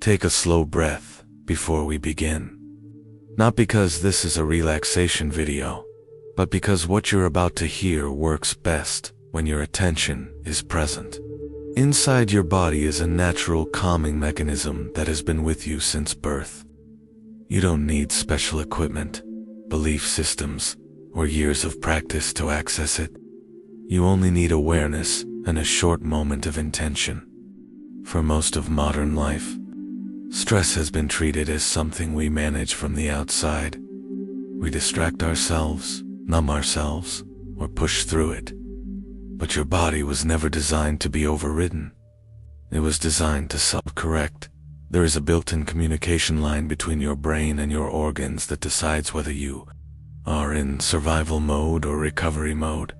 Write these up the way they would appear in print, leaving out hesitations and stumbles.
Take a slow breath before we begin. Not because this is a relaxation video, but because what you're about to hear works best when your attention is present. Inside your body is a natural calming mechanism that has been with you since birth. You don't need special equipment, belief systems, or years of practice to access it. You only need awareness and a short moment of intention. For most of modern life, stress has been treated as something we manage from the outside. We distract ourselves, numb ourselves, or push through it. But your body was never designed to be overridden. It was designed to self-correct. There is a built-in communication line between your brain and your organs that decides whether you are in survival mode or recovery mode.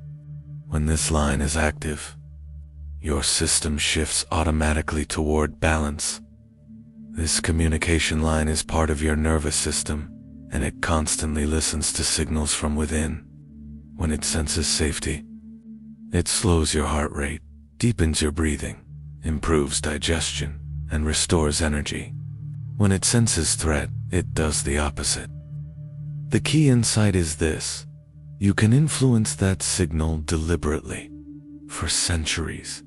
When this line is active, your system shifts automatically toward balance. This communication line is part of your nervous system, and it constantly listens to signals from within. When it senses safety, it slows your heart rate, deepens your breathing, improves digestion, and restores energy. When it senses threat, it does the opposite. The key insight is this: you can influence that signal deliberately. For centuries,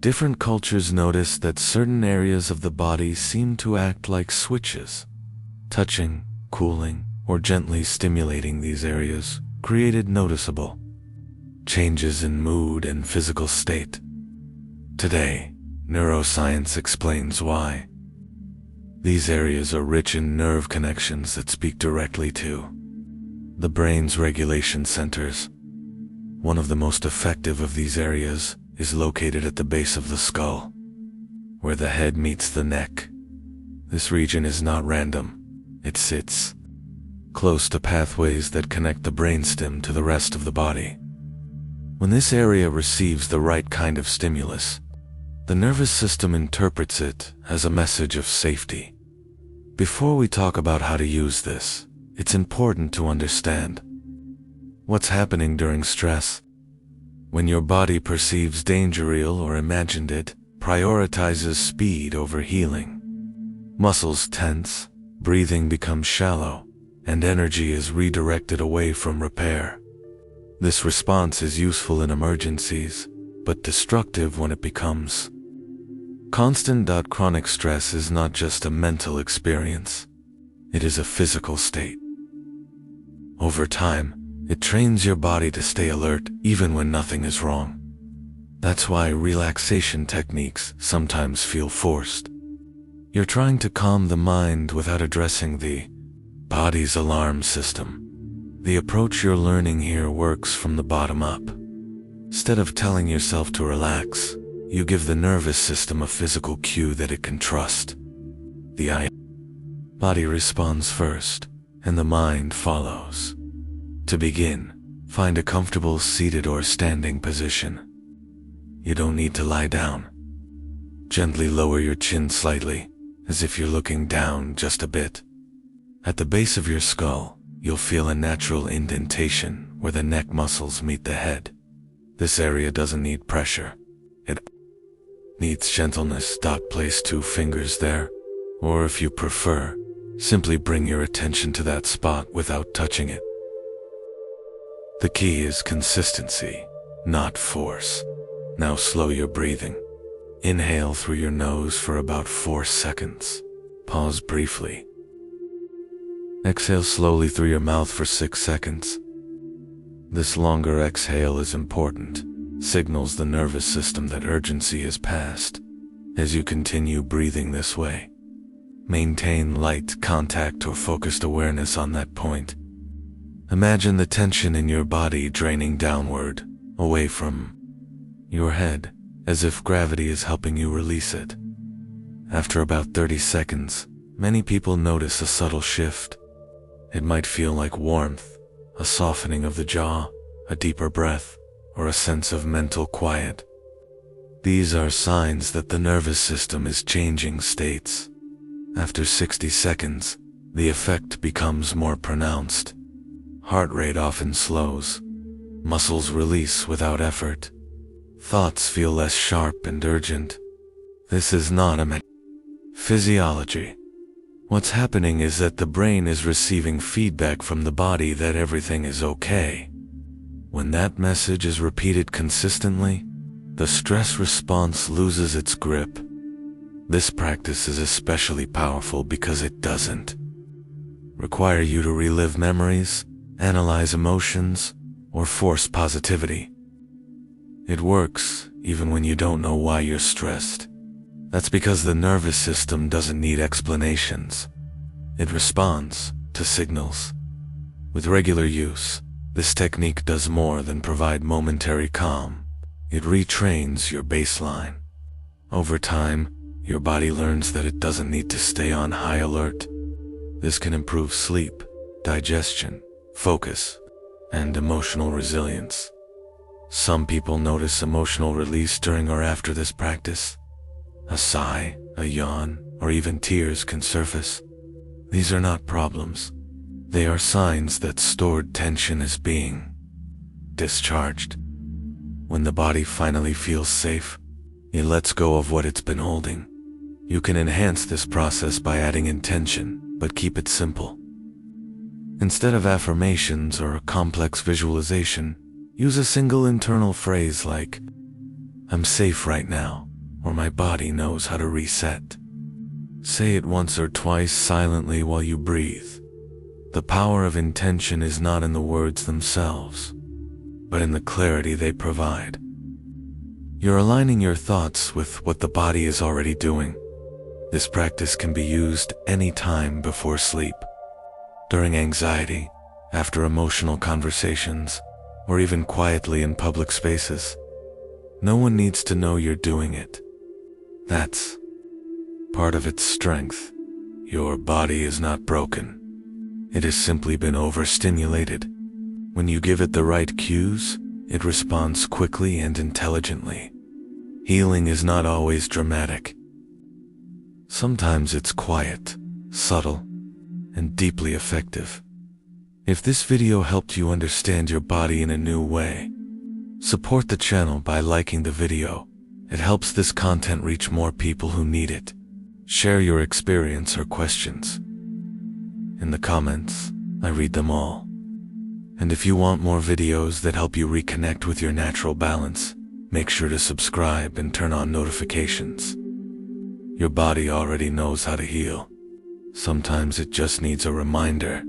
different cultures noticed that certain areas of the body seem to act like switches. Touching, cooling, or gently stimulating these areas created noticeable changes in mood and physical state. Today, neuroscience explains why. These areas are rich in nerve connections that speak directly to the brain's regulation centers. One of the most effective of these areas is located at the base of the skull, where the head meets the neck. This region is not random. It sits close to pathways that connect the brainstem to the rest of the body. When this area receives the right kind of stimulus, the nervous system interprets it as a message of safety. Before we talk about how to use this, it's important to understand what's happening during stress. When your body perceives danger, real or imagined, it prioritizes speed over healing. Muscles tense, breathing becomes shallow, and energy is redirected away from repair. This response is useful in emergencies, but destructive when it becomes constant. Chronic stress is not just a mental experience, it is a physical state. Over time, it trains your body to stay alert even when nothing is wrong. That's why relaxation techniques sometimes feel forced. You're trying to calm the mind without addressing the body's alarm system. The approach you're learning here works from the bottom up. Instead of telling yourself to relax, you give the nervous system a physical cue that it can trust. The body responds first, and the mind follows. To begin, find a comfortable seated or standing position. You don't need to lie down. Gently lower your chin slightly, as if you're looking down just a bit. At the base of your skull, you'll feel a natural indentation where the neck muscles meet the head. This area doesn't need pressure. It needs gentleness. Place 2 fingers there, or if you prefer, simply bring your attention to that spot without touching it. The key is consistency, not force. Now slow your breathing. Inhale through your nose for about 4 seconds. Pause briefly. Exhale slowly through your mouth for 6 seconds. This longer exhale is important. Signals the nervous system that urgency is past. As you continue breathing this way, maintain light contact or focused awareness on that point. Imagine the tension in your body draining downward, away from your head, as if gravity is helping you release it. After about 30 seconds, many people notice a subtle shift. It might feel like warmth, a softening of the jaw, a deeper breath, or a sense of mental quiet. These are signs that the nervous system is changing states. After 60 seconds, the effect becomes more pronounced. Heart rate often slows. Muscles release without effort. Thoughts feel less sharp and urgent. This is not a Physiology. What's happening is that the brain is receiving feedback from the body that everything is okay. When that message is repeated consistently, the stress response loses its grip. This practice is especially powerful because it doesn't require you to relive memories, analyze emotions, or force positivity. It works even when you don't know why you're stressed. That's because the nervous system doesn't need explanations. It responds to signals. With regular use, this technique does more than provide momentary calm. It retrains your baseline. Over time, your body learns that it doesn't need to stay on high alert. This can improve sleep, digestion, focus, and emotional resilience. Some people notice emotional release during or after this practice. A sigh, a yawn, or even tears can surface. These are not problems. They are signs that stored tension is being discharged. When the body finally feels safe, it lets go of what it's been holding. You can enhance this process by adding intention, but keep it simple. Instead of affirmations or a complex visualization, use a single internal phrase like, "I'm safe right now," or "My body knows how to reset." Say it once or twice silently while you breathe. The power of intention is not in the words themselves, but in the clarity they provide. You're aligning your thoughts with what the body is already doing. This practice can be used any time before sleep, during anxiety, after emotional conversations, or even quietly in public spaces. No one needs to know you're doing it. That's part of its strength. Your body is not broken. It has simply been overstimulated. When you give it the right cues, it responds quickly and intelligently. Healing is not always dramatic. Sometimes it's quiet, subtle, and deeply effective. If this video helped you understand your body in a new way, support the channel by liking the video. It helps this content reach more people who need it. Share your experience or questions in the comments. I read them all. And if you want more videos that help you reconnect with your natural balance, make sure to subscribe and turn on notifications. Your body already knows how to heal. Sometimes it just needs a reminder.